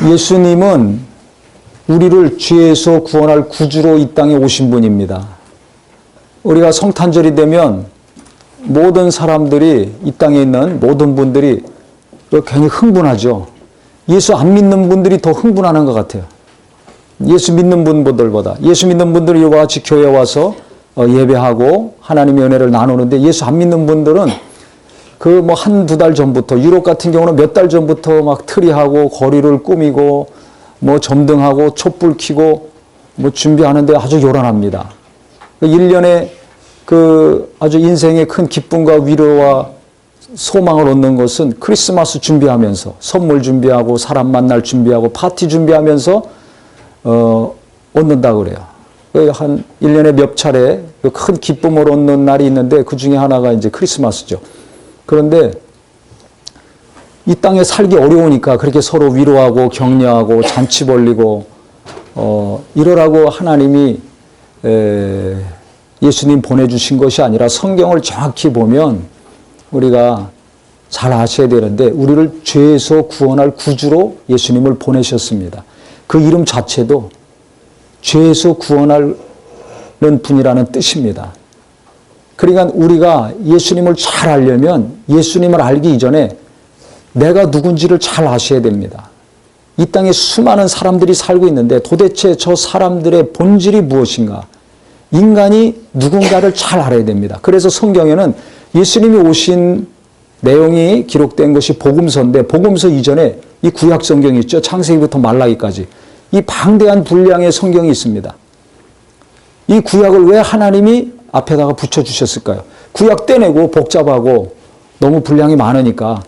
예수님은 우리를 죄에서 구원할 구주로 이 땅에 오신 분입니다. 우리가 성탄절이 되면 모든 사람들이, 이 땅에 있는 모든 분들이 굉장히 흥분하죠. 예수 안 믿는 분들이 더 흥분하는 것 같아요. 예수 믿는 분들보다. 예수 믿는 분들이 이와 같이 교회에 와서 예배하고 하나님의 은혜를 나누는데, 예수 안 믿는 분들은 그 뭐 한두 달 전부터, 유럽 같은 경우는 몇 달 전부터 막 트리하고 거리를 꾸미고 뭐 점등하고 촛불 켜고 뭐 준비하는데 아주 요란합니다. 1년에 그 아주 인생의 큰 기쁨과 위로와 소망을 얻는 것은 크리스마스 준비하면서, 선물 준비하고 사람 만날 준비하고 파티 준비하면서 얻는다 그래요. 한 1년에 몇 차례 큰 기쁨을 얻는 날이 있는데 그 중에 하나가 이제 크리스마스죠. 그런데 이 땅에 살기 어려우니까 그렇게 서로 위로하고 격려하고 잔치 벌리고 이러라고 하나님이 예수님 보내주신 것이 아니라, 성경을 정확히 보면 우리가 잘 아셔야 되는데, 우리를 죄에서 구원할 구주로 예수님을 보내셨습니다. 그 이름 자체도 죄에서 구원하는 분이라는 뜻입니다. 그러니까 우리가 예수님을 잘 알려면 예수님을 알기 이전에 내가 누군지를 잘 아셔야 됩니다. 이 땅에 수많은 사람들이 살고 있는데 도대체 저 사람들의 본질이 무엇인가? 인간이 누군가를 잘 알아야 됩니다. 그래서 성경에는 예수님이 오신 내용이 기록된 것이 복음서인데, 복음서 이전에 이 구약 성경이 있죠. 창세기부터 말라기까지. 이 방대한 분량의 성경이 있습니다. 이 구약을 왜 하나님이 앞에다가 붙여주셨을까요? 구약 떼내고 복잡하고 너무 분량이 많으니까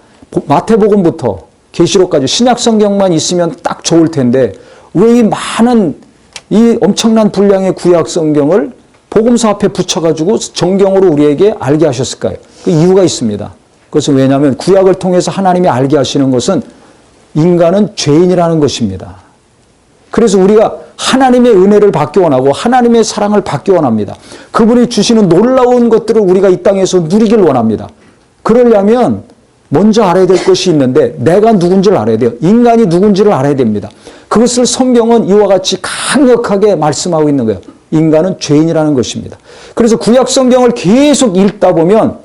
마태복음부터 계시록까지 신약 성경만 있으면 딱 좋을 텐데, 왜 이 많은 이 엄청난 분량의 구약 성경을 복음서 앞에 붙여가지고 정경으로 우리에게 알게 하셨을까요? 그 이유가 있습니다. 그것은 왜냐하면 구약을 통해서 하나님이 알게 하시는 것은 인간은 죄인이라는 것입니다. 그래서 우리가 하나님의 은혜를 받기 원하고 하나님의 사랑을 받기 원합니다. 그분이 주시는 놀라운 것들을 우리가 이 땅에서 누리길 원합니다. 그러려면 먼저 알아야 될 것이 있는데, 내가 누군지를 알아야 돼요. 인간이 누군지를 알아야 됩니다. 그것을 성경은 이와 같이 강력하게 말씀하고 있는 거예요. 인간은 죄인이라는 것입니다. 그래서 구약 성경을 계속 읽다 보면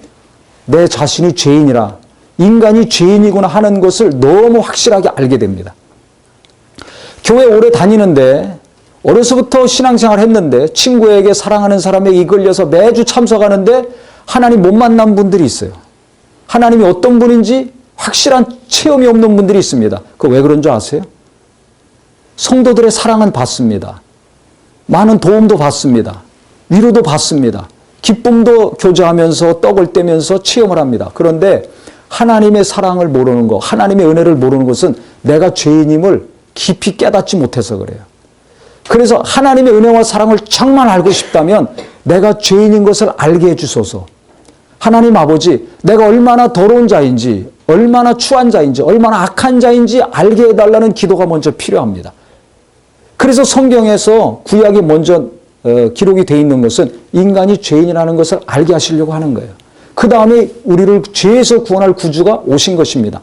내 자신이 죄인이라, 인간이 죄인이구나 하는 것을 너무 확실하게 알게 됩니다. 교회 오래 다니는데, 어려서부터 신앙생활 했는데 친구에게, 사랑하는 사람에게 이끌려서 매주 참석하는데 하나님 못 만난 분들이 있어요. 하나님이 어떤 분인지 확실한 체험이 없는 분들이 있습니다. 그거 왜 그런 줄 아세요? 성도들의 사랑은 받습니다. 많은 도움도 받습니다. 위로도 받습니다. 기쁨도 교제하면서 떡을 떼면서 체험을 합니다. 그런데 하나님의 사랑을 모르는 것, 하나님의 은혜를 모르는 것은 내가 죄인임을 깊이 깨닫지 못해서 그래요. 그래서 하나님의 은혜와 사랑을 정말 알고 싶다면 내가 죄인인 것을 알게 해주소서. 하나님 아버지, 내가 얼마나 더러운 자인지, 얼마나 추한 자인지, 얼마나 악한 자인지 알게 해달라는 기도가 먼저 필요합니다. 그래서 성경에서 구약이 먼저 기록이 되어 있는 것은 인간이 죄인이라는 것을 알게 하시려고 하는 거예요. 그 다음에 우리를 죄에서 구원할 구주가 오신 것입니다.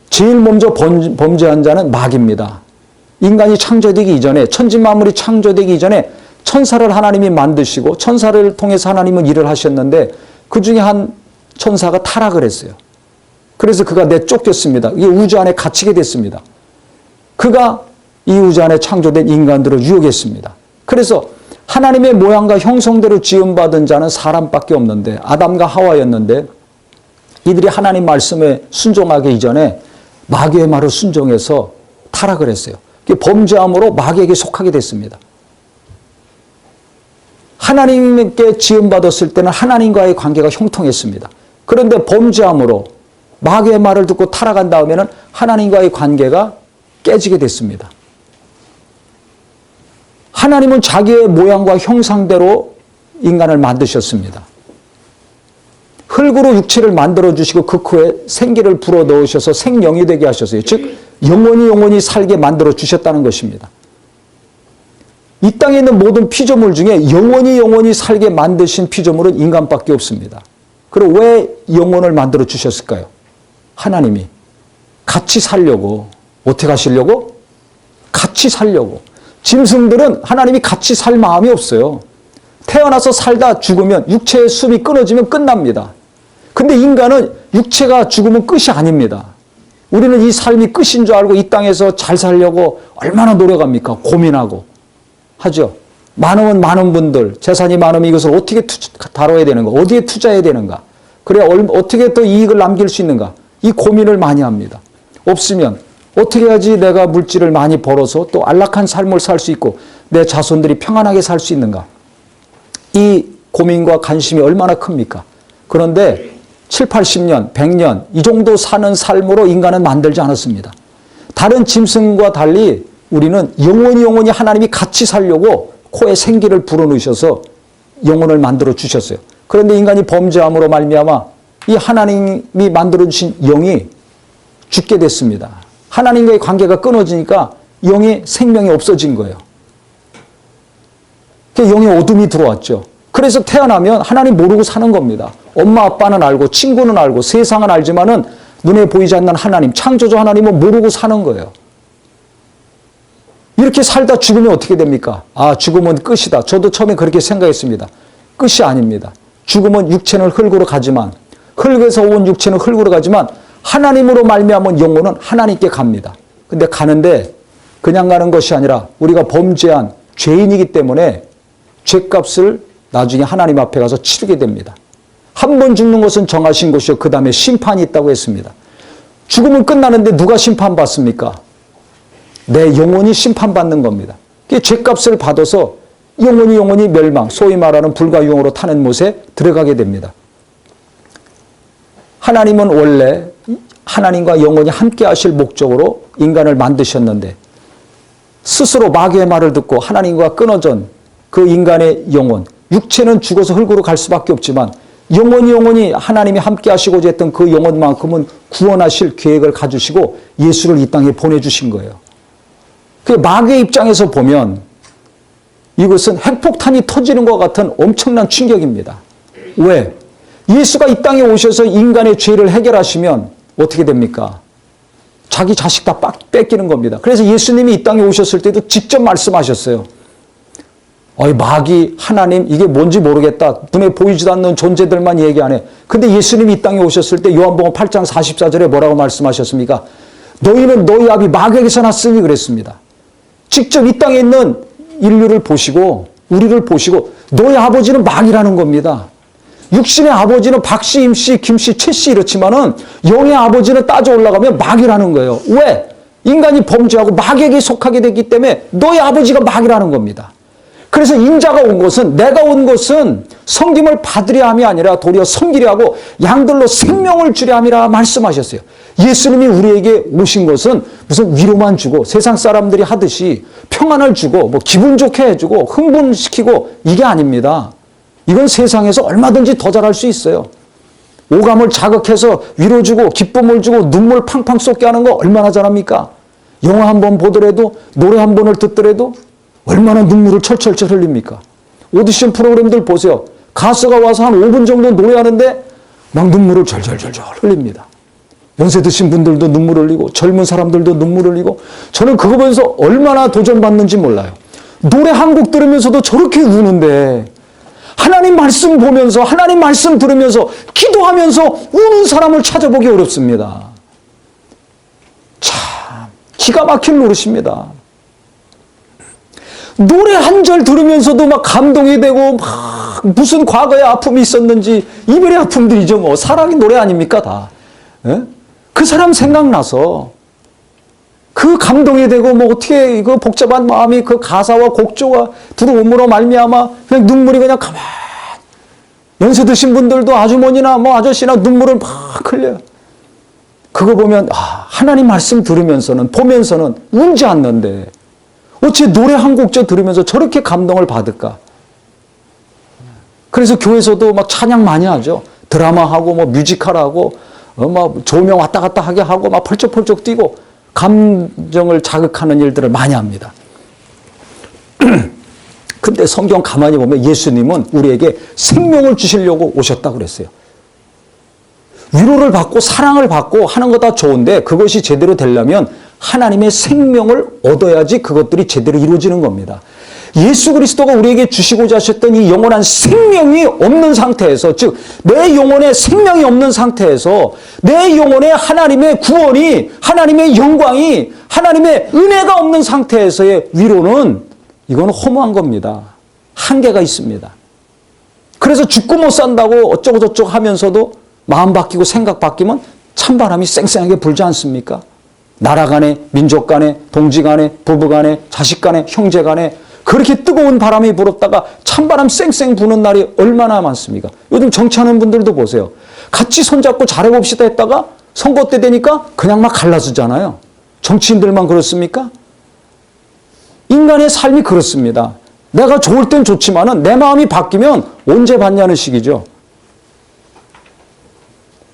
제일 먼저 범죄한 자는 마귀입니다. 인간이 창조되기 이전에, 천지만물이 창조되기 이전에 천사를 하나님이 만드시고 천사를 통해서 하나님은 일을 하셨는데, 그 중에 한 천사가 타락을 했어요. 그래서 그가 내쫓겼습니다. 이 우주 안에 갇히게 됐습니다. 그가 이 우주 안에 창조된 인간들을 유혹했습니다. 그래서 하나님의 모양과 형성대로 지음받은 자는 사람밖에 없는데, 아담과 하와였는데, 이들이 하나님 말씀에 순종하기 이전에 마귀의 말을 순종해서 타락을 했어요. 범죄함으로 마귀에게 속하게 됐습니다. 하나님께 지음받았을 때는 하나님과의 관계가 형통했습니다. 그런데 범죄함으로 마귀의 말을 듣고 타락한 다음에는 하나님과의 관계가 깨지게 됐습니다. 하나님은 자기의 모양과 형상대로 인간을 만드셨습니다. 흙으로 육체를 만들어주시고 그 코에 생기를 불어넣으셔서 생명이 되게 하셨어요. 즉 영원히 살게 만들어주셨다는 것입니다. 이 땅에 있는 모든 피조물 중에 영원히 살게 만드신 피조물은 인간밖에 없습니다. 그리고 왜 영혼을 만들어주셨을까요? 하나님이 같이 살려고, 어떻게 하시려고? 같이 살려고. 짐승들은 하나님이 같이 살 마음이 없어요. 태어나서 살다 죽으면 육체의 숨이 끊어지면 끝납니다. 근데 인간은 육체가 죽으면 끝이 아닙니다. 우리는 이 삶이 끝인 줄 알고 이 땅에서 잘 살려고 얼마나 노력합니까? 고민하고 하죠. 많으면 많은 분들, 재산이 많으면 이것을 어떻게 다뤄야 되는가? 어디에 투자해야 되는가? 그래야 어떻게 또 이익을 남길 수 있는가? 이 고민을 많이 합니다. 없으면 어떻게 해야지 내가 물질을 많이 벌어서 또 안락한 삶을 살 수 있고 내 자손들이 평안하게 살 수 있는가? 이 고민과 관심이 얼마나 큽니까? 그런데 7, 80년, 100년 이 정도 사는 삶으로 인간은 만들지 않았습니다. 다른 짐승과 달리 우리는 영원히 하나님이 같이 살려고 코에 생기를 불어넣으셔서 영혼을 만들어 주셨어요. 그런데 인간이 범죄함으로 말미암아 이 하나님이 만들어 주신 영이 죽게 됐습니다. 하나님과의 관계가 끊어지니까 영의 생명이 없어진 거예요. 영의 어둠이 들어왔죠. 그래서 태어나면 하나님 모르고 사는 겁니다. 엄마 아빠는 알고 친구는 알고 세상은 알지만은 눈에 보이지 않는 하나님, 창조주 하나님은 모르고 사는 거예요. 이렇게 살다 죽으면 어떻게 됩니까? 아, 죽으면 끝이다. 저도 처음에 그렇게 생각했습니다. 끝이 아닙니다. 죽으면 육체는 흙으로 가지만, 흙에서 온 육체는 흙으로 가지만 하나님으로 말미암은 영혼은 하나님께 갑니다. 근데 가는데 그냥 가는 것이 아니라 우리가 범죄한 죄인이기 때문에 죄값을 나중에 하나님 앞에 가서 치르게 됩니다. 한 번 죽는 것은 정하신 것이요 그 다음에 심판이 있다고 했습니다. 죽으면 끝나는데 누가 심판받습니까? 내 영혼이 심판받는 겁니다. 죄값을 받아서 영혼이 멸망, 소위 말하는 불과 유황으로 타는 못에 들어가게 됩니다. 하나님은 원래 하나님과 영원히 함께 하실 목적으로 인간을 만드셨는데 스스로 마귀의 말을 듣고 하나님과 끊어진 그 인간의 영혼, 육체는 죽어서 흙으로 갈 수밖에 없지만 영원히 하나님이 함께 하시고자 했던 그 영혼만큼은 구원하실 계획을 가지시고 예수를 이 땅에 보내주신 거예요. 그 마귀의 입장에서 보면 이것은 핵폭탄이 터지는 것 같은 엄청난 충격입니다. 왜? 예수가 이 땅에 오셔서 인간의 죄를 해결하시면 어떻게 됩니까? 자기 자식 다 뺏기는 겁니다. 그래서 예수님이 이 땅에 오셨을 때도 직접 말씀하셨어요. 마귀, 하나님 이게 뭔지 모르겠다. 눈에 보이지도 않는 존재들만 얘기하네. 근데 예수님이 이 땅에 오셨을 때 요한복음 8장 44절에 뭐라고 말씀하셨습니까? 너희는 너희 아비 마귀에게서 났으니 그랬습니다. 직접 이 땅에 있는 인류를 보시고 우리를 보시고 너희 아버지는 마귀라는 겁니다. 육신의 아버지는 박씨, 임씨, 김씨, 최씨 이렇지만은 영의 아버지는 따져 올라가면 마귀라는 거예요. 왜? 인간이 범죄하고 마귀에게 속하게 됐기 때문에 너희 아버지가 마귀라는 겁니다. 그래서 인자가 온 것은 내가 온 것은 섬김을 받으려 함이 아니라 도리어 섬기려 하고 양들로 생명을 주려 함이라 말씀하셨어요. 예수님이 우리에게 오신 것은 무슨 위로만 주고 세상 사람들이 하듯이 평안을 주고 뭐 기분 좋게 해주고 흥분시키고 이게 아닙니다. 이건 세상에서 얼마든지 더 잘할 수 있어요. 오감을 자극해서 위로 주고 기쁨을 주고 눈물 팡팡 쏟게 하는 거 얼마나 잘합니까? 영화 한 번 보더라도 노래 한 번을 듣더라도 얼마나 눈물을 철철철 흘립니까? 오디션 프로그램들 보세요. 가수가 와서 한 5분 정도 노래하는데 막 눈물을 절절절절 흘립니다. 연세 드신 분들도 눈물 흘리고 젊은 사람들도 눈물 흘리고 저는 그거 보면서 얼마나 도전받는지 몰라요. 노래 한 곡 들으면서도 저렇게 우는데 하나님 말씀 보면서 하나님 말씀 들으면서 기도하면서 우는 사람을 찾아보기 어렵습니다. 참 기가 막힌 노릇입니다. 노래 한 절 들으면서도 막 감동이 되고 막 무슨 과거의 아픔이 있었는지 이별의 아픔들이죠. 뭐 사랑이 노래 아닙니까 다. 예? 그 사람 생각나서 그 감동이 되고 뭐 어떻게 그 복잡한 마음이 그 가사와 곡조가 들어옴으로 말미암아 그냥 눈물이 그냥 가만. 연세 드신 분들도 아주머니나 뭐 아저씨나 눈물을 막 흘려요. 그거 보면 하나님 말씀 들으면서는 보면서는 울지 않는데 어째 노래 한 곡조 들으면서 저렇게 감동을 받을까? 그래서 교회에서도 막 찬양 많이 하죠. 드라마하고 뭐 뮤지컬하고 막 조명 왔다 갔다 하게 하고 막 펄쩍펄쩍 뛰고 감정을 자극하는 일들을 많이 합니다. 근데 성경 가만히 보면 예수님은 우리에게 생명을 주시려고 오셨다고 그랬어요. 위로를 받고 사랑을 받고 하는 거 다 좋은데 그것이 제대로 되려면 하나님의 생명을 얻어야지 그것들이 제대로 이루어지는 겁니다. 예수 그리스도가 우리에게 주시고자 하셨던 이 영원한 생명이 없는 상태에서, 즉 내 영혼에 생명이 없는 상태에서 내 영혼에 하나님의 구원이, 하나님의 영광이, 하나님의 은혜가 없는 상태에서의 위로는 이건 허무한 겁니다. 한계가 있습니다. 그래서 죽고 못 산다고 어쩌고 저쩌고 하면서도 마음 바뀌고 생각 바뀌면 찬바람이 쌩쌩하게 불지 않습니까? 나라 간에, 민족 간에, 동지 간에, 부부 간에, 자식 간에, 형제 간에 그렇게 뜨거운 바람이 불었다가 찬바람 쌩쌩 부는 날이 얼마나 많습니까? 요즘 정치하는 분들도 보세요. 같이 손잡고 잘해봅시다 했다가 선거 때 되니까 그냥 막 갈라지잖아요. 정치인들만 그렇습니까? 인간의 삶이 그렇습니다. 내가 좋을 땐 좋지만은 내 마음이 바뀌면 언제 받냐는 식이죠.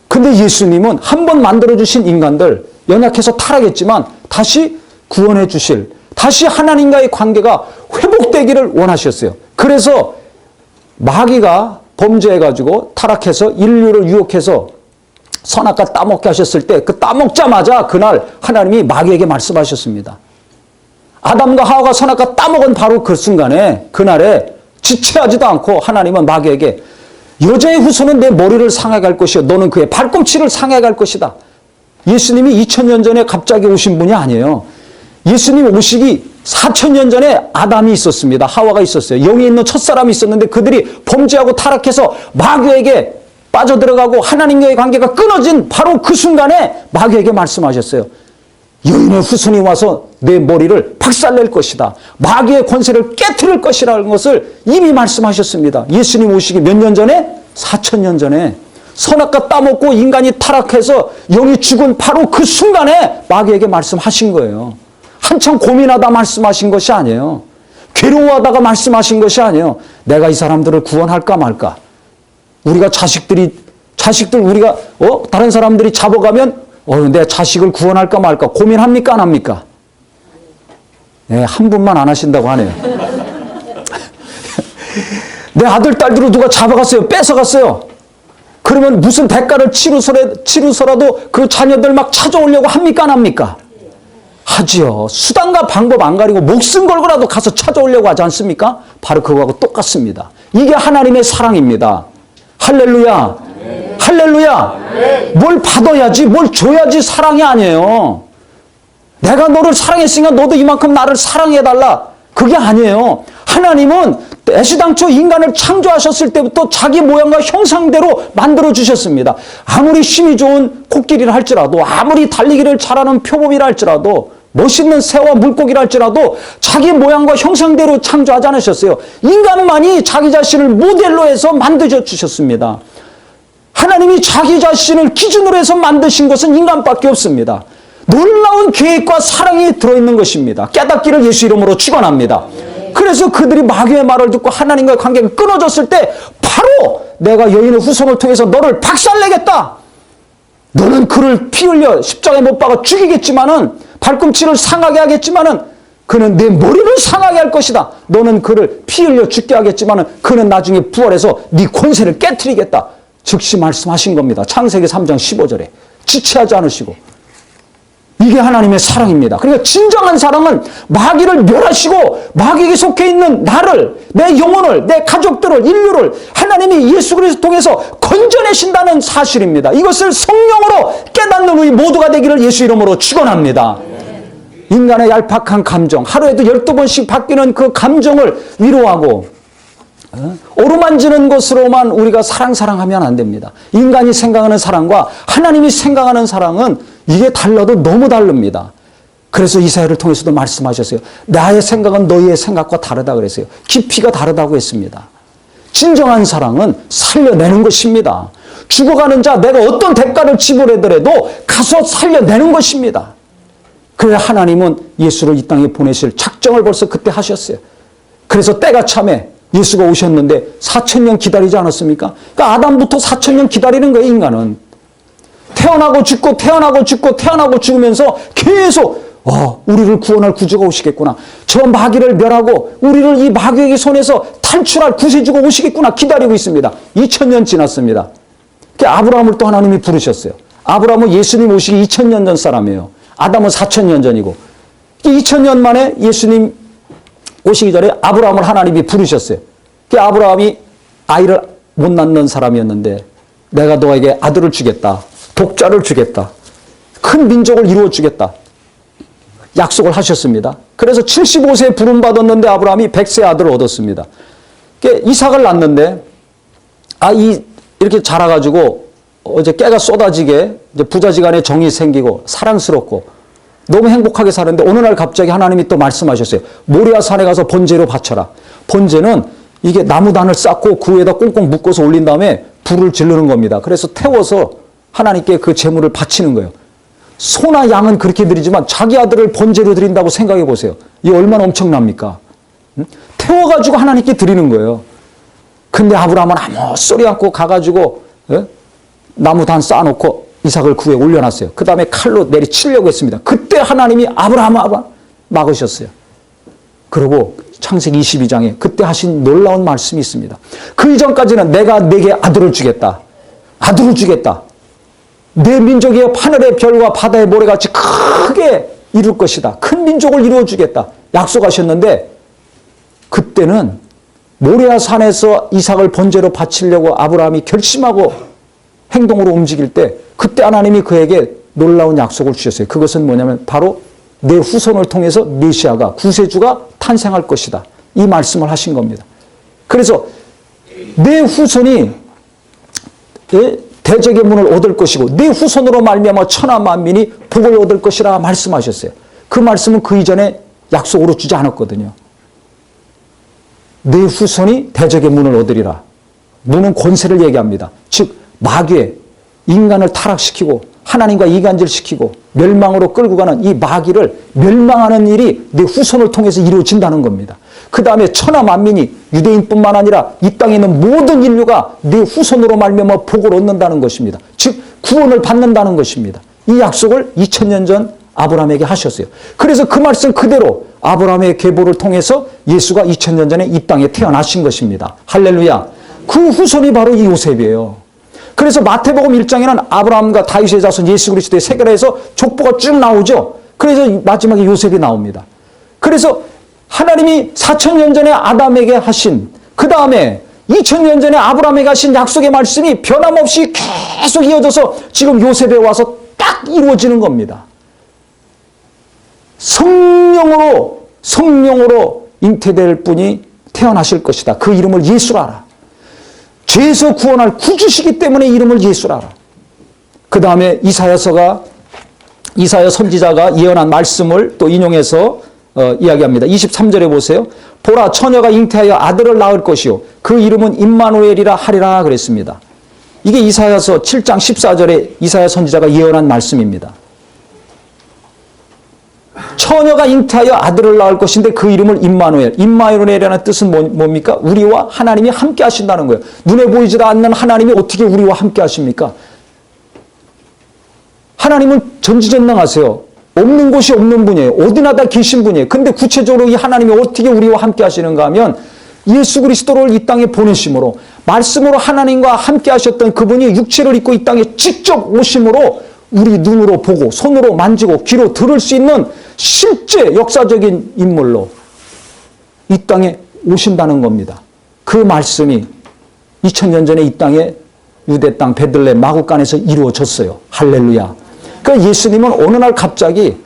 근데 예수님은 한 번 만들어주신 인간들, 연약해서 타락했지만 다시 구원해 주실, 다시 하나님과의 관계가 회복되기를 원하셨어요. 그래서 마귀가 범죄해가지고 타락해서 인류를 유혹해서 선악과 따먹게 하셨을 때 그 따먹자마자 그날 하나님이 마귀에게 말씀하셨습니다. 아담과 하와가 선악과 따먹은 바로 그 순간에, 그날에 지체하지도 않고 하나님은 마귀에게 여자의 후손은 내 머리를 상하게 할 것이요 너는 그의 발꿈치를 상하게 할 것이다. 예수님이 2000년 전에 갑자기 오신 분이 아니에요. 예수님 오시기 4000년 전에 아담이 있었습니다. 하와가 있었어요. 영이 있는 첫사람이 있었는데 그들이 범죄하고 타락해서 마귀에게 빠져들어가고 하나님과의 관계가 끊어진 바로 그 순간에 마귀에게 말씀하셨어요. 여인의 후손이 와서 내 머리를 박살낼 것이다. 마귀의 권세를 깨트릴 것이라는 것을 이미 말씀하셨습니다. 예수님 오시기 몇 년 전에? 4000년 전에. 선악과 따먹고 인간이 타락해서 영이 죽은 바로 그 순간에 마귀에게 말씀하신 거예요. 한참 고민하다 말씀하신 것이 아니에요. 괴로워하다가 말씀하신 것이 아니에요. 내가 이 사람들을 구원할까 말까. 우리가 자식들 우리가 다른 사람들이 잡아가면 내 자식을 구원할까 말까 고민합니까 안 합니까? 네, 한 분만 안 하신다고 하네요. 내 아들 딸들을 누가 잡아갔어요. 뺏어갔어요. 그러면 무슨 대가를 치르서라도 그 자녀들 막 찾아오려고 합니까 안 합니까? 하지요. 수단과 방법 안 가리고 목숨 걸고라도 가서 찾아오려고 하지 않습니까? 바로 그거하고 똑같습니다. 이게 하나님의 사랑입니다. 할렐루야. 네. 할렐루야. 네. 뭘 받아야지, 뭘 줘야지 사랑이 아니에요. 내가 너를 사랑했으니까 너도 이만큼 나를 사랑해달라. 그게 아니에요. 하나님은 애시당초 인간을 창조하셨을 때부터 자기 모양과 형상대로 만들어주셨습니다. 아무리 힘이 좋은 코끼리를 할지라도, 아무리 달리기를 잘하는 표범이라 할지라도, 멋있는 새와 물고기라 할지라도 자기 모양과 형상대로 창조하지 않으셨어요. 인간만이 자기 자신을 모델로 해서 만들어 주셨습니다. 하나님이 자기 자신을 기준으로 해서 만드신 것은 인간밖에 없습니다. 놀라운 계획과 사랑이 들어있는 것입니다. 깨닫기를 예수 이름으로 축원합니다. 그래서 그들이 마귀의 말을 듣고 하나님과의 관계가 끊어졌을 때 바로 내가 여인의 후손을 통해서 너를 박살내겠다. 너는 그를 피 흘려 십자가에 못 박아 죽이겠지만은 발꿈치를 상하게 하겠지만은 그는 내 머리를 상하게 할 것이다. 너는 그를 피 흘려 죽게 하겠지만은 그는 나중에 부활해서 네 권세를 깨트리겠다. 즉시 말씀하신 겁니다. 창세기 3장 15절에. 지체하지 않으시고. 이게 하나님의 사랑입니다. 그러니까 진정한 사랑은 마귀를 멸하시고 마귀에게 속해 있는 나를, 내 영혼을, 내 가족들을, 인류를 하나님이 예수 그리스도 통해서 건져내신다는 사실입니다. 이것을 성령으로 깨닫는 우리 모두가 되기를 예수 이름으로 축원합니다. 인간의 얄팍한 감정, 하루에도 12번씩 바뀌는 그 감정을 위로하고 오르만지는 것으로만 우리가 사랑하면 안 됩니다. 인간이 생각하는 사랑과 하나님이 생각하는 사랑은 이게 달라도 너무 다릅니다. 그래서 이사야를 통해서도 말씀하셨어요. 나의 생각은 너희의 생각과 다르다 그랬어요. 깊이가 다르다고 했습니다. 진정한 사랑은 살려내는 것입니다. 죽어가는 자 내가 어떤 대가를 지불하더라도 가서 살려내는 것입니다. 그래야 하나님은 예수를 이 땅에 보내실 작정을 벌써 그때 하셨어요. 그래서 때가 참에 예수가 오셨는데 4000년 기다리지 않았습니까? 그러니까 아담부터 4000년 기다리는 거예요, 인간은. 태어나고 죽고 태어나고 죽고 태어나고 죽으면서 계속 우리를 구원할 구주가 오시겠구나. 저 마귀를 멸하고 우리를 이 마귀의 손에서 탈출할 구세주가 오시겠구나 기다리고 있습니다. 2000년 지났습니다. 아브라함을 또 하나님이 부르셨어요. 아브라함은 예수님 오시기 2000년 전 사람이에요. 아담은 4,000년 전이고 2,000년 만에 예수님 오시기 전에 아브라함을 하나님이 부르셨어요. 아브라함이 아이를 못 낳는 사람이었는데 내가 너에게 아들을 주겠다. 독자를 주겠다. 큰 민족을 이루어 주겠다. 약속을 하셨습니다. 그래서 75세에 부름받았는데 아브라함이 100세 아들을 얻었습니다. 이삭을 낳는데 이렇게 자라가지고 이제 깨가 쏟아지게 이제 부자지간에 정이 생기고 사랑스럽고 너무 행복하게 사는데 어느 날 갑자기 하나님이 또 말씀하셨어요. 모리아 산에 가서 번제로 바쳐라. 번제는 이게 나무단을 쌓고 그 위에다 꽁꽁 묶어서 올린 다음에 불을 지르는 겁니다. 그래서 태워서 하나님께 그 제물을 바치는 거예요. 소나 양은 그렇게 드리지만 자기 아들을 번제로 드린다고 생각해 보세요. 이게 얼마나 엄청납니까? 태워가지고 하나님께 드리는 거예요. 근데 아브라함은 아무 소리 않고 가가지고 나무단 쌓아놓고 이삭을 그 위에 올려놨어요. 그 다음에 칼로 내리치려고 했습니다. 그때 하나님이 아브라함 막으셨어요. 그리고 창세기 22장에 그때 하신 놀라운 말씀이 있습니다. 그 이전까지는 내가 네게 아들을 주겠다. 아들을 주겠다. 내 민족이 하늘의 별과 바다의 모래같이 크게 이룰 것이다. 큰 민족을 이루어 주겠다. 약속하셨는데 그때는 모리아 산에서 이삭을 번제로 바치려고 아브라함이 결심하고 행동으로 움직일 때 그때 하나님이 그에게 놀라운 약속을 주셨어요. 그것은 뭐냐면 바로 내 후손을 통해서 메시아가 구세주가 탄생할 것이다. 이 말씀을 하신 겁니다. 그래서 내 후손이 대적의 문을 얻을 것이고 내 후손으로 말미암아 천하 만민이 복을 얻을 것이라 말씀하셨어요. 그 말씀은 그 이전에 약속으로 주지 않았거든요. 내 후손이 대적의 문을 얻으리라. 문은 권세를 얘기합니다. 즉 마귀에 인간을 타락시키고 하나님과 이간질시키고 멸망으로 끌고 가는 이 마귀를 멸망하는 일이 내 후손을 통해서 이루어진다는 겁니다. 그 다음에 천하 만민이 유대인뿐만 아니라 이 땅에 있는 모든 인류가 내 후손으로 말미암아 복을 얻는다는 것입니다. 즉 구원을 받는다는 것입니다. 이 약속을 2000년 전 아브라함에게 하셨어요. 그래서 그 말씀 그대로 아브라함의 계보를 통해서 예수가 2000년 전에 이 땅에 태어나신 것입니다. 할렐루야. 그 후손이 바로 이 요셉이에요. 그래서 마태복음 1장에는 아브라함과 다윗의 자손 예수 그리스도의 세계라에서 족보가 쭉 나오죠. 그래서 마지막에 요셉이 나옵니다. 그래서 하나님이 4000년 전에 아담에게 하신 그 다음에 2000년 전에 아브라함에게 하신 약속의 말씀이 변함없이 계속 이어져서 지금 요셉에 와서 딱 이루어지는 겁니다. 성령으로 잉태될 분이 태어나실 것이다. 그 이름을 예수라라. 죄에서 구원할 구주시기 때문에 이름을 예수라라. 그 다음에 이사야 선지자가 예언한 말씀을 또 인용해서 이야기합니다. 23절에 보세요. 보라 처녀가 잉태하여 아들을 낳을 것이요 그 이름은 임마누엘이라 하리라 그랬습니다. 이게 이사야서 7장 14절에 이사야 선지자가 예언한 말씀입니다. 처녀가 잉태하여 아들을 낳을 것인데 그 이름을 임마누엘. 임마누엘이라는 뜻은 뭡니까? 우리와 하나님이 함께 하신다는 거예요. 눈에 보이지 않는 하나님이 어떻게 우리와 함께 하십니까? 하나님은 전지전능하세요. 없는 곳이 없는 분이에요. 어디나 다 계신 분이에요. 근데 구체적으로 이 하나님이 어떻게 우리와 함께 하시는가 하면 예수 그리스도를 이 땅에 보내심으로 말씀으로 하나님과 함께 하셨던 그분이 육체를 입고 이 땅에 직접 오심으로 우리 눈으로 보고 손으로 만지고 귀로 들을 수 있는 실제 역사적인 인물로 이 땅에 오신다는 겁니다. 그 말씀이 2000년 전에 이 땅에 유대 땅 베들레헴 마구간에서 이루어졌어요. 할렐루야. 그러니까 예수님은 어느 날 갑자기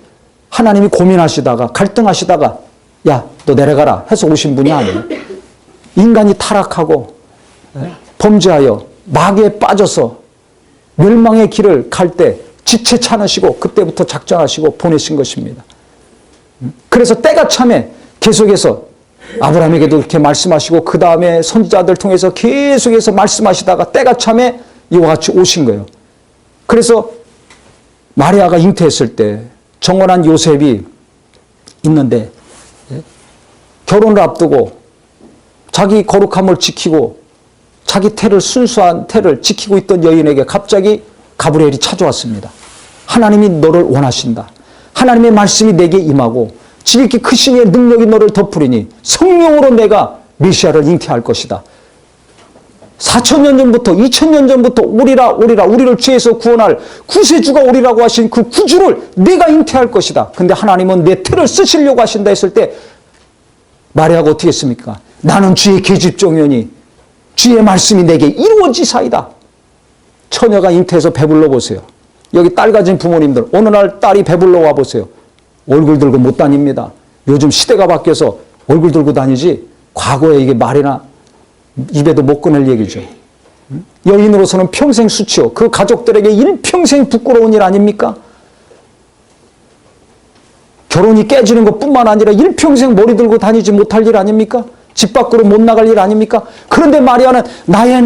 하나님이 고민하시다가 갈등하시다가 야, 너 내려가라 해서 오신 분이 아니에요. 인간이 타락하고 범죄하여 마귀에 빠져서 멸망의 길을 갈 때 지체 차으시고 그때부터 작정하시고 보내신 것입니다. 그래서 때가 참에 계속해서 아브라함에게도 그렇게 말씀하시고 그 다음에 선지자들 통해서 계속해서 말씀하시다가 때가 참에 이와 같이 오신 거예요. 그래서 마리아가 잉태했을 때 정원한 요셉이 있는데 결혼을 앞두고 자기 거룩함을 지키고 자기 순수한 태를 지키고 있던 여인에게 갑자기 가브리엘이 찾아왔습니다. 하나님이 너를 원하신다. 하나님의 말씀이 내게 임하고 지극히 크신 이의 능력이 너를 덮으리니 성령으로 내가 메시아를 잉태할 것이다. 4,000년 전부터 2,000년 전부터 오리라 우리를 죄에서 구원할 구세주가 오리라고 하신 그 구주를 내가 잉태할 것이다. 근데 하나님은 내 태를 쓰시려고 하신다 했을 때 마리아가 어떻게 했습니까? 나는 주의 계집종이오니 주의 말씀이 내게 이루어지사이다. 처녀가 잉태해서 배불러 보세요. 여기 딸 가진 부모님들 어느 날 딸이 배불러 와 보세요. 얼굴 들고 못 다닙니다. 요즘 시대가 바뀌어서 얼굴 들고 다니지 과거에 이게 말이나 입에도 못 꺼낼 얘기죠. 여인으로서는 평생 수치요. 그 가족들에게 일평생 부끄러운 일 아닙니까? 결혼이 깨지는 것뿐만 아니라 일평생 머리 들고 다니지 못할 일 아닙니까? 집 밖으로 못 나갈 일 아닙니까? 그런데 마리아는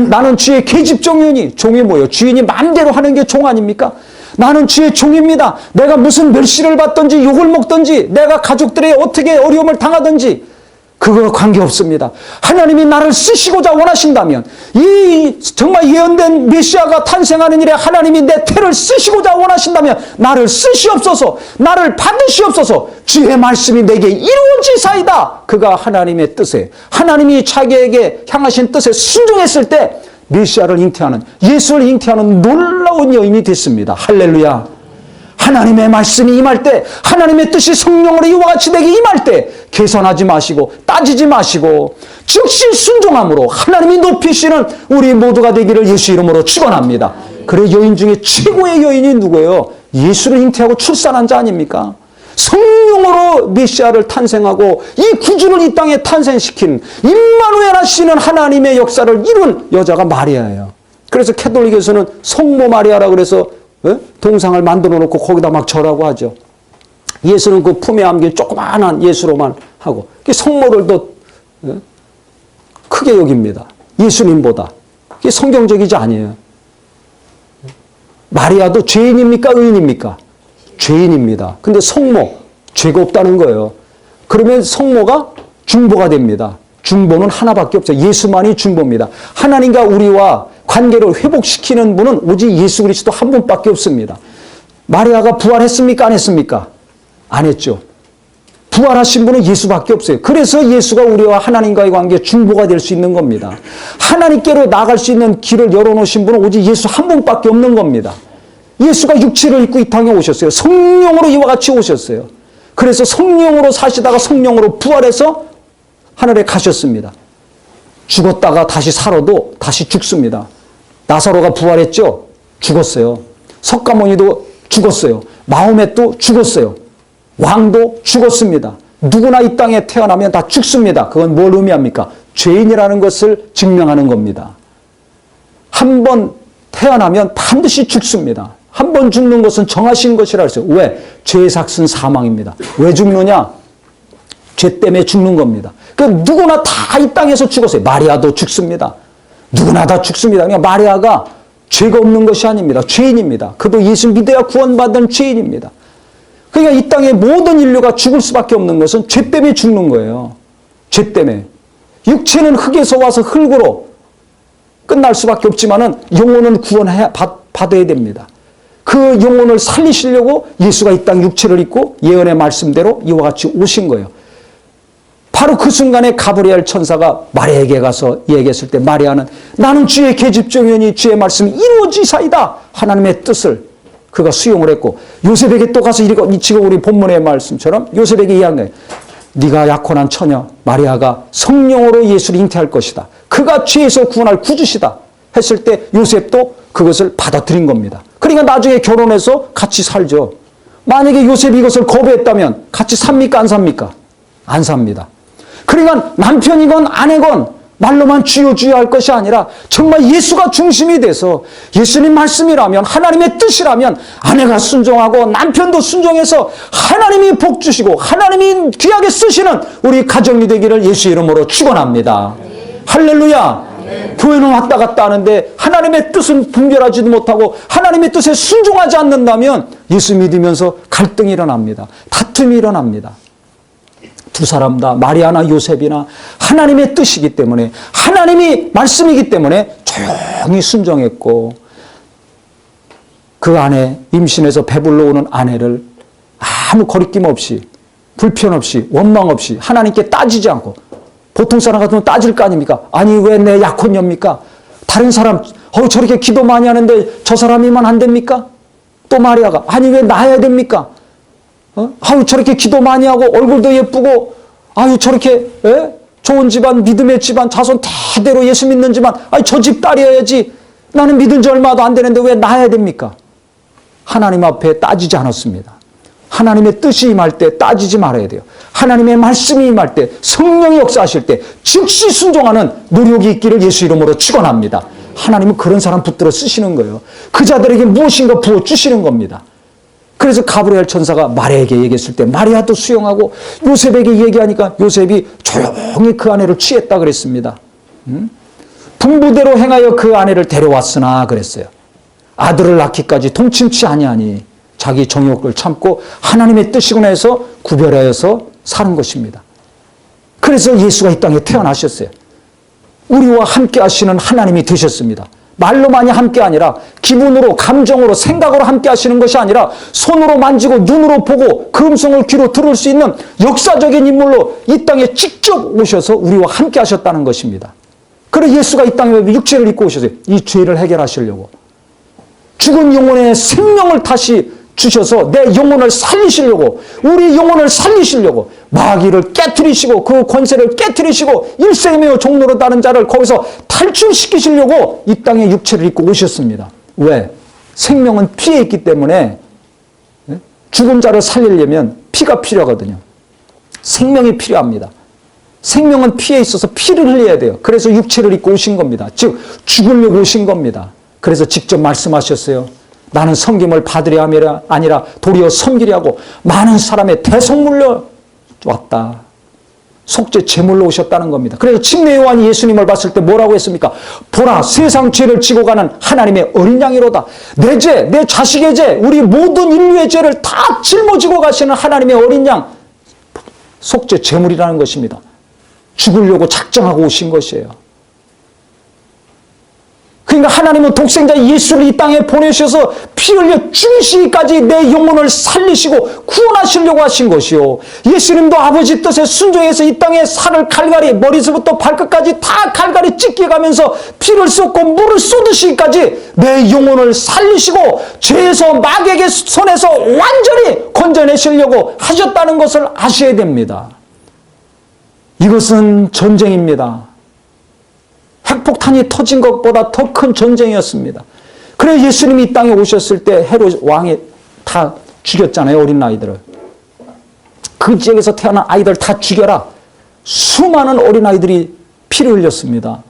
나는 주의 계집종이오니, 종이 뭐예요? 주인이 마음대로 하는 게 종 아닙니까? 나는 주의 종입니다. 내가 무슨 멸시를 받든지 욕을 먹든지 내가 가족들의 어떻게 어려움을 당하든지 그거 관계없습니다. 하나님이 나를 쓰시고자 원하신다면 이 정말 예언된 메시아가 탄생하는 일에 하나님이 내 태를 쓰시고자 원하신다면 나를 쓰시옵소서, 나를 받으시옵소서, 주의 말씀이 내게 이루어지사이다. 그가 하나님의 뜻에, 하나님이 자기에게 향하신 뜻에 순종했을 때 메시아를 잉태하는, 예수를 잉태하는 놀라운 여인이 됐습니다. 할렐루야. 하나님의 말씀이 임할 때, 하나님의 뜻이 성령으로 이와 같이 내게 임할 때 계산하지 마시고 따지지 마시고 즉시 순종함으로 하나님이 높이시는 우리 모두가 되기를 예수 이름으로 축원합니다. 그래 여인 중에 최고의 여인이 누구예요? 예수를 잉태하고 출산한 자 아닙니까? 성령으로 메시아를 탄생하고 이 구주를 이 땅에 탄생시킨 임마누엘 하시는 하나님의 역사를 이룬 여자가 마리아예요. 그래서 캐톨릭에서는 성모 마리아라 그래서 동상을 만들어 놓고 거기다 막 절하고 하죠. 예수는 그 품에 안긴 조그마한 예수로만 하고 성모를 더 크게 여깁니다. 예수님보다. 그게 성경적이지 아니에요. 마리아도 죄인입니까? 의인입니까? 죄인입니다. 근데 성모, 죄가 없다는 거예요. 그러면 성모가 중보가 됩니다. 중보는 하나밖에 없어요. 예수만이 중보입니다. 하나님과 우리와 관계를 회복시키는 분은 오직 예수 그리스도 한 분밖에 없습니다. 마리아가 부활했습니까? 안 했습니까? 안 했죠. 부활하신 분은 예수밖에 없어요. 그래서 예수가 우리와 하나님과의 관계 중보가 될 수 있는 겁니다. 하나님께로 나갈 수 있는 길을 열어놓으신 분은 오직 예수 한 분밖에 없는 겁니다. 예수가 육체를 입고 이 땅에 오셨어요. 성령으로 이와 같이 오셨어요. 그래서 성령으로 사시다가 성령으로 부활해서 하늘에 가셨습니다. 죽었다가 다시 살아도 다시 죽습니다. 나사로가 부활했죠? 죽었어요. 석가모니도 죽었어요. 마호멧도 죽었어요. 왕도 죽었습니다. 누구나 이 땅에 태어나면 다 죽습니다. 그건 뭘 의미합니까? 죄인이라는 것을 증명하는 겁니다. 한 번 태어나면 반드시 죽습니다. 한 번 죽는 것은 정하신 것이라 했어요. 왜? 죄의 삭은 사망입니다. 왜 죽느냐? 죄 때문에 죽는 겁니다. 그 누구나 다 이 땅에서 죽었어요. 마리아도 죽습니다. 누구나 다 죽습니다. 그러니까 마리아가 죄가 없는 것이 아닙니다. 죄인입니다. 그도 예수 믿어야 구원받은 죄인입니다. 그러니까 이 땅의 모든 인류가 죽을 수밖에 없는 것은 죄 때문에 죽는 거예요. 죄 때문에. 육체는 흙에서 와서 흙으로 끝날 수밖에 없지만은 영혼은 받아야 됩니다. 그 영혼을 살리시려고 예수가 이 땅 육체를 입고 예언의 말씀대로 이와 같이 오신 거예요. 바로 그 순간에 가브리엘 천사가 마리아에게 가서 얘기했을 때 마리아는 나는 주의 계집종이오니 주의 말씀이 이루어지사이다. 하나님의 뜻을 그가 수용을 했고 요셉에게 또 가서 지금 우리 본문의 말씀처럼 요셉에게 이야기한 거예요. 네가 약혼한 처녀 마리아가 성령으로 예수를 잉태할 것이다. 그가 죄에서 구원할 구주시다. 했을 때 요셉도 그것을 받아들인 겁니다. 그러니까 나중에 결혼해서 같이 살죠. 만약에 요셉이 이것을 거부했다면 같이 삽니까? 안 삽니까? 안 삽니다. 그러니까 남편이건 아내건 말로만 주여 주여 할 것이 아니라 정말 예수가 중심이 돼서 예수님 말씀이라면 하나님의 뜻이라면 아내가 순종하고 남편도 순종해서 하나님이 복 주시고 하나님이 귀하게 쓰시는 우리 가정이 되기를 예수 이름으로 축원합니다. 할렐루야. 교회는 왔다 갔다 하는데 하나님의 뜻은 분별하지도 못하고 하나님의 뜻에 순종하지 않는다면 예수 믿으면서 갈등이 일어납니다. 다툼이 일어납니다. 두 사람 다 마리아나 요셉이나 하나님의 뜻이기 때문에 하나님이 말씀이기 때문에 조용히 순종했고 그 아내 임신해서 배불러 오는 아내를 아무 거리낌 없이 불편 없이 원망 없이 하나님께 따지지 않고 보통 사람 같으면 따질 거 아닙니까? 아니 왜 내 약혼녀입니까? 다른 사람 저렇게 기도 많이 하는데 저 사람이만 안 됩니까? 또 마리아가 아니 왜 나야 됩니까? 아유 저렇게 기도 많이 하고 얼굴도 예쁘고 아유 저렇게 좋은 집안 믿음의 집안 자손 대대로 예수 믿는 집안 아니 저 집 딸이어야지 나는 믿은 지 얼마도 안 되는데 왜 나야 됩니까? 하나님 앞에 따지지 않았습니다. 하나님의 뜻이 임할 때 따지지 말아야 돼요. 하나님의 말씀이 임할 때 성령이 역사하실 때 즉시 순종하는 노력이 있기를 예수 이름으로 축원합니다. 하나님은 그런 사람 붙들어 쓰시는 거예요. 그 자들에게 무엇인가 부어주시는 겁니다. 그래서 가브리엘 천사가 마리아에게 얘기했을 때 마리아도 수용하고 요셉에게 얘기하니까 요셉이 조용히 그 아내를 취했다 그랬습니다. 분부대로 행하여 그 아내를 데려왔으나 그랬어요. 아들을 낳기까지 동침치 아니하니 자기 정욕을 참고 하나님의 뜻이구나 해서 구별하여서 사는 것입니다. 그래서 예수가 이 땅에 태어나셨어요. 우리와 함께 하시는 하나님이 되셨습니다. 말로만이 함께 아니라 기분으로 감정으로 생각으로 함께 하시는 것이 아니라 손으로 만지고 눈으로 보고 그 음성을 귀로 들을 수 있는 역사적인 인물로 이 땅에 직접 오셔서 우리와 함께 하셨다는 것입니다. 그래서 예수가 이 땅에 육체를 입고 오셨어요. 이 죄를 해결하시려고. 죽은 영혼의 생명을 다시 주셔서 내 영혼을 살리시려고 우리 영혼을 살리시려고 마귀를 깨트리시고 그 권세를 깨트리시고 일생이며 종로로 다른 자를 거기서 탈출시키시려고 이 땅에 육체를 입고 오셨습니다. 왜? 생명은 피에 있기 때문에 죽은 자를 살리려면 피가 필요하거든요. 생명이 필요합니다. 생명은 피에 있어서 피를 흘려야 돼요. 그래서 육체를 입고 오신 겁니다. 즉 죽으려고 오신 겁니다. 그래서 직접 말씀하셨어요. 나는 섬김을 받으려 함이 아니라 도리어 섬기려 하고 많은 사람의 대속물로 왔다. 속죄 제물로 오셨다는 겁니다. 그래서 침례 요한이 예수님을 봤을 때 뭐라고 했습니까? 보라 세상 죄를 지고 가는 하나님의 어린 양이로다. 내 죄, 내 자식의 죄, 우리 모든 인류의 죄를 다 짊어지고 가시는 하나님의 어린 양. 속죄 제물이라는 것입니다. 죽으려고 작정하고 오신 것이에요. 그러니까 하나님은 독생자 예수를 이 땅에 보내셔서 피 흘려 죽으시기까지 내 영혼을 살리시고 구원하시려고 하신 것이요. 예수님도 아버지 뜻에 순종해서 이 땅에 살을 갈갈이 머리서부터 발끝까지 다 갈갈이 찢겨가면서 피를 쏟고 물을 쏟으시기까지 내 영혼을 살리시고 죄에서 마귀에게 손에서 완전히 건져내시려고 하셨다는 것을 아셔야 됩니다. 이것은 전쟁입니다. 핵폭탄이 터진 것보다 더 큰 전쟁이었습니다. 그래서 예수님이 이 땅에 오셨을 때 헤롯 왕이 다 죽였잖아요. 어린 아이들을. 그 지역에서 태어난 아이들 다 죽여라. 수많은 어린 아이들이 피를 흘렸습니다.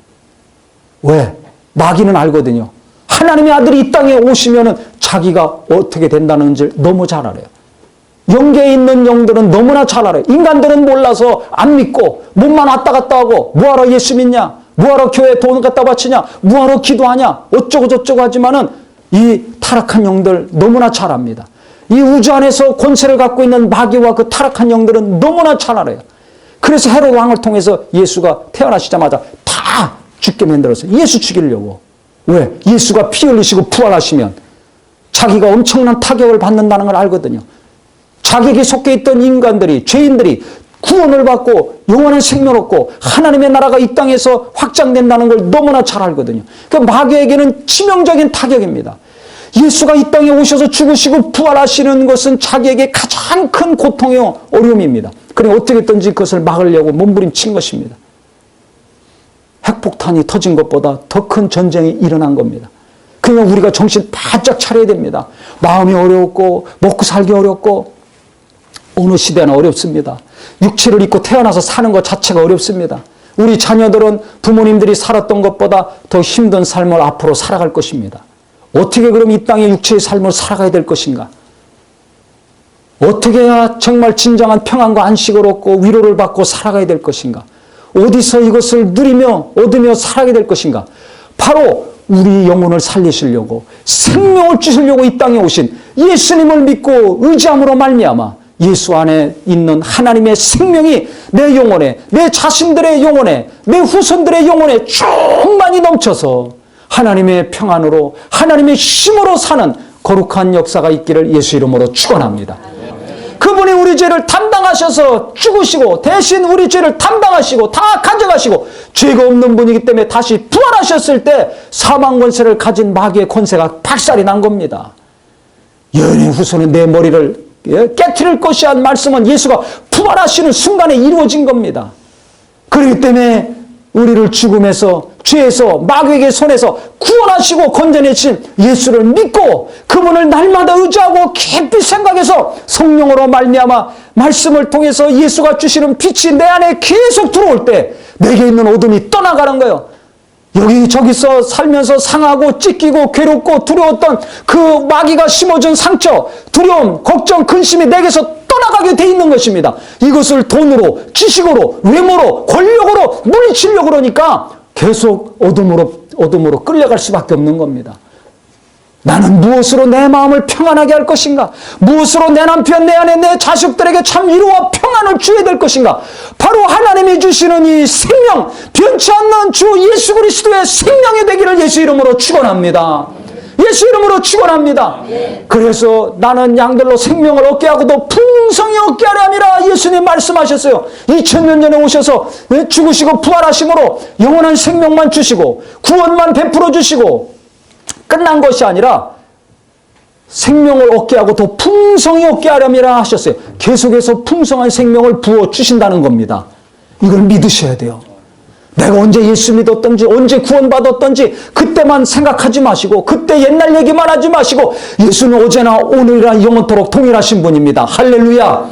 왜? 마귀는 알거든요. 하나님의 아들이 이 땅에 오시면은 자기가 어떻게 된다는지 너무 잘 알아요. 영계에 있는 영들은 너무나 잘 알아요. 인간들은 몰라서 안 믿고 몸만 왔다 갔다 하고 뭐하러 예수 믿냐? 뭐하러 교회에 돈 갖다 바치냐? 뭐하러 기도하냐? 어쩌고 저쩌고 하지만은 이 타락한 영들 너무나 잘 압니다. 이 우주 안에서 권세를 갖고 있는 마귀와 그 타락한 영들은 너무나 잘 알아요. 그래서 헤롯 왕을 통해서 예수가 태어나시자마자 다 죽게 만들었어요. 예수 죽이려고. 왜? 예수가 피 흘리시고 부활하시면 자기가 엄청난 타격을 받는다는 걸 알거든요. 자기에게 속해 있던 인간들이, 죄인들이 구원을 받고 영원한 생명을 얻고 하나님의 나라가 이 땅에서 확장된다는 걸 너무나 잘 알거든요. 그러니까 마귀에게는 치명적인 타격입니다. 예수가 이 땅에 오셔서 죽으시고 부활하시는 것은 자기에게 가장 큰 고통이요 어려움입니다. 그래 어떻게든지 그것을 막으려고 몸부림친 것입니다. 핵폭탄이 터진 것보다 더 큰 전쟁이 일어난 겁니다. 그러니까 우리가 정신 바짝 차려야 됩니다. 마음이 어렵고 먹고 살기 어렵고 어느 시대나 어렵습니다. 육체를 입고 태어나서 사는 것 자체가 어렵습니다. 우리 자녀들은 부모님들이 살았던 것보다 더 힘든 삶을 앞으로 살아갈 것입니다. 어떻게 그럼 이 땅의 육체의 삶을 살아가야 될 것인가? 어떻게 해야 정말 진정한 평안과 안식을 얻고 위로를 받고 살아가야 될 것인가? 어디서 이것을 누리며 얻으며 살아가야 될 것인가? 바로 우리 영혼을 살리시려고 생명을 주시려고 이 땅에 오신 예수님을 믿고 의지함으로 말미암아 예수 안에 있는 하나님의 생명이 내 영혼에, 내 자신들의 영혼에, 내 후손들의 영혼에 충만히 넘쳐서 하나님의 평안으로 하나님의 힘으로 사는 거룩한 역사가 있기를 예수 이름으로 축원합니다. 그분이 우리 죄를 담당하셔서 죽으시고 대신 우리 죄를 담당하시고 다 가져가시고 죄가 없는 분이기 때문에 다시 부활하시고 부활하셨을 때 사망 권세를 가진 마귀의 권세가 박살이 난 겁니다. 여인의 후손은 내 머리를 깨트릴 것이야 말씀은 예수가 부활하시는 순간에 이루어진 겁니다. 그렇기 때문에 우리를 죽음에서 죄에서 마귀에게 손에서 구원하시고 건져내신 예수를 믿고 그분을 날마다 의지하고 깊이 생각해서 성령으로 말미암아 말씀을 통해서 예수가 주시는 빛이 내 안에 계속 들어올 때 내게 있는 어둠이 떠나가는 거예요. 여기저기서 살면서 상하고 찢기고 괴롭고 두려웠던 그 마귀가 심어준 상처, 두려움, 걱정, 근심이 내게서 떠나가게 돼 있는 것입니다. 이것을 돈으로, 지식으로, 외모로, 권력으로 물리치려고 그러니까 계속 어둠으로 끌려갈 수밖에 없는 겁니다. 나는 무엇으로 내 마음을 평안하게 할 것인가? 무엇으로 내 남편, 내 아내, 내 자식들에게 참 위로와 평안을 주어야 될 것인가? 바로 하나님이 주시는 이 생명, 변치 않는 주 예수 그리스도의 생명이 되기를 예수 이름으로 축원합니다. 예수 이름으로 축원합니다. 그래서 나는 양들로 생명을 얻게 하고도 풍성히 얻게 하려 함이라 예수님 말씀하셨어요. 2000년 전에 오셔서 죽으시고 부활하심으로 영원한 생명만 주시고 구원만 베풀어 주시고 끝난 것이 아니라 생명을 얻게 하고 더 풍성히 얻게 하렴이라 하셨어요. 계속해서 풍성한 생명을 부어 주신다는 겁니다. 이걸 믿으셔야 돼요. 내가 언제 예수 믿었던지 언제 구원받았던지 그때만 생각하지 마시고 그때 옛날 얘기만 하지 마시고 예수는 어제나 오늘이나 영원토록 동일하신 분입니다. 할렐루야.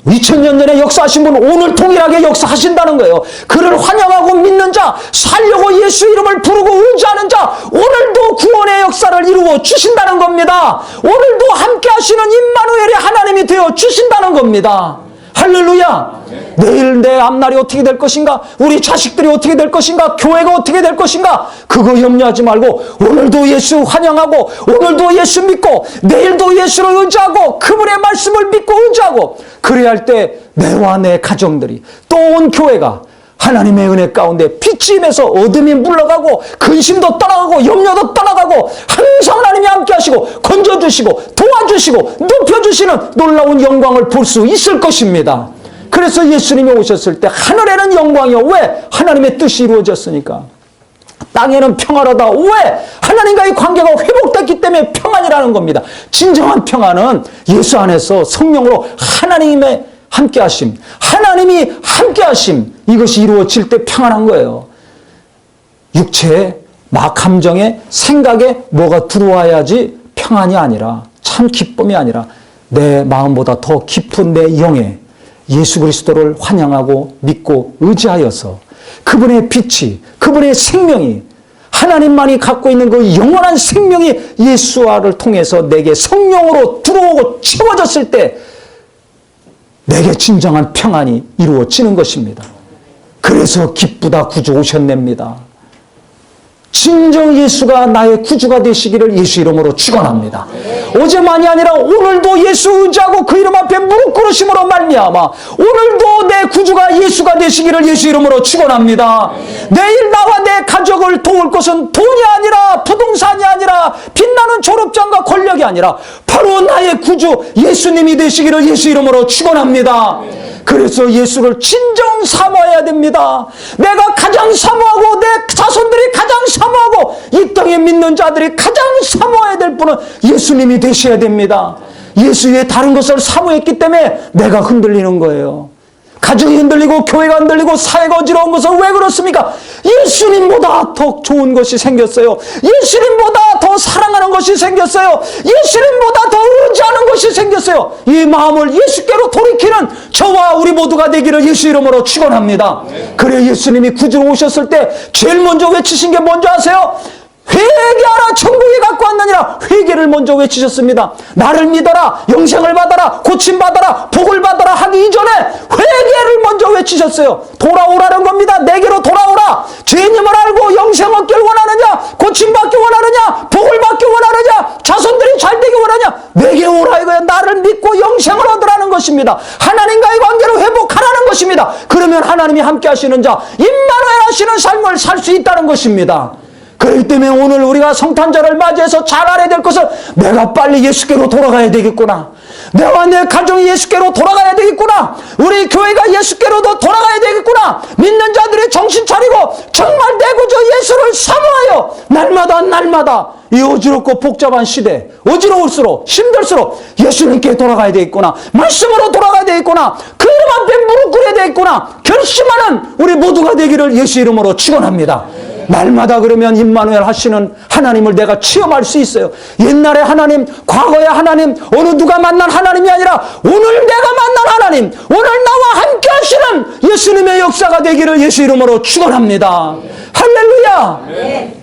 2000년 전에 역사하신 분 오늘 동일하게 역사하신다는 거예요. 그를 환영하고 믿는 자, 살려고 예수 이름을 부르고 의지하는 자 오늘도 구원의 역사를 이루어 주신다는 겁니다. 오늘도 함께 하시는 임마누엘이 하나님이 되어 주신다는 겁니다. 할렐루야. 내일 내 앞날이 어떻게 될 것인가, 우리 자식들이 어떻게 될 것인가, 교회가 어떻게 될 것인가, 그거 염려하지 말고 오늘도 예수 환영하고 오늘도 예수 믿고 내일도 예수를 의지하고 그분의 말씀을 믿고 의지하고 그래야 할 때 내와 내 가정들이 또 온 교회가 하나님의 은혜 가운데 빛이 임해서 어둠이 물러가고 근심도 떠나가고 염려도 떠나가고 항상 하나님이 함께 하시고 건져주시고 도와주시고 높여주시는 놀라운 영광을 볼 수 있을 것입니다. 그래서 예수님이 오셨을 때 하늘에는 영광이요. 왜? 하나님의 뜻이 이루어졌으니까. 땅에는 평화로다. 왜? 하나님과의 관계가 회복됐기 때문에 평안이라는 겁니다. 진정한 평안은 예수 안에서 성령으로 하나님의 함께하심, 하나님이 함께하심, 이것이 이루어질 때 평안한 거예요. 육체에, 감정에, 생각에 뭐가 들어와야지 평안이 아니라, 참 기쁨이 아니라 내 마음보다 더 깊은 내 영에 예수 그리스도를 환영하고 믿고 의지하여서 그분의 빛이, 그분의 생명이, 하나님만이 갖고 있는 그 영원한 생명이 예수와를 통해서 내게 성령으로 들어오고 채워졌을 때 내게 진정한 평안이 이루어지는 것입니다. 그래서 기쁘다 구주 오셨냅니다. 진정 예수가 나의 구주가 되시기를 예수 이름으로 축원합니다. 어제만이 아니라 오늘도 예수 의지하고 그 이름 앞에 무릎 꿇으심으로 말미암아 오늘도 내 구주가 예수가 되시기를 예수 이름으로 축원합니다. 내일 나와 내 가족을 도울 것은 돈이 아니라 부동산이 아니라 빛나는 졸업장과 권력이 아니라 바로 나의 구주 예수님이 되시기를 예수 이름으로 축원합니다. 그래서 예수를 진정 사모해야 됩니다. 내가 가장 사모하고 내 자손들이 가장 사모하고 이 땅에 믿는 자들이 가장 사모해야 될 분은 예수님이 되셔야 됩니다. 예수 외에 다른 것을 사모했기 때문에 내가 흔들리는 거예요. 가정이 흔들리고 교회가 흔들리고 사회가 어지러운 것은 왜 그렇습니까? 예수님보다 더 좋은 것이 생겼어요. 예수님보다 더 사랑하는 것이 생겼어요. 예수님보다 더 의지하는 것이 생겼어요. 이 마음을 예수께로 돌이키는 저와 우리 모두가 되기를 예수 이름으로 축원합니다. 그래 예수님이 구주로 오셨을 때 제일 먼저 외치신 게 뭔지 아세요? 회개하라 천국에 갖고 왔느니라. 회개를 먼저 외치셨습니다. 나를 믿어라, 영생을 받아라, 고침받아라, 복을 받아라 하기 이전에 회개를 먼저 외치셨어요. 돌아오라는 겁니다. 내게로 돌아오라. 죄님을 알고 영생 얻길 원하느냐, 고침받기 원하느냐, 복을 받기 원하느냐, 자손들이 잘되기 원하느냐, 내게 오라 이거야. 나를 믿고 영생을 얻으라는 것입니다. 하나님과의 관계를 회복하라는 것입니다. 그러면 하나님이 함께 하시는 자 임마누엘 하시는 삶을 살 수 있다는 것입니다. 그렇기 때문에 오늘 우리가 성탄절을 맞이해서 잘 알아야 될 것은 내가 빨리 예수께로 돌아가야 되겠구나. 내와 내 가정이 예수께로 돌아가야 되겠구나. 되겠구나. 우리 교회가 예수께로도 돌아가야 되겠구나. 믿는 자들이 정신 차리고 정말 내 구주 예수를 사모하여 날마다 이 어지럽고 복잡한 시대, 어지러울수록 힘들수록 예수님께 돌아가야 되겠구나. 말씀으로 돌아가야 되겠구나. 그 이름 앞에 무릎 꿇어야 되겠구나. 결심하는 우리 모두가 되기를 예수 이름으로 축원합니다. 날마다 그러면 임마누엘 하시는 하나님을 내가 체험할 수 있어요. 옛날에 하나님, 과거의 하나님, 어느 누가 만난 하나님이 아니라 오늘 내가 만난 하나님, 오늘 나와 함께 하시는 예수님의 역사가 되기를 예수 이름으로 축원합니다. 할렐루야.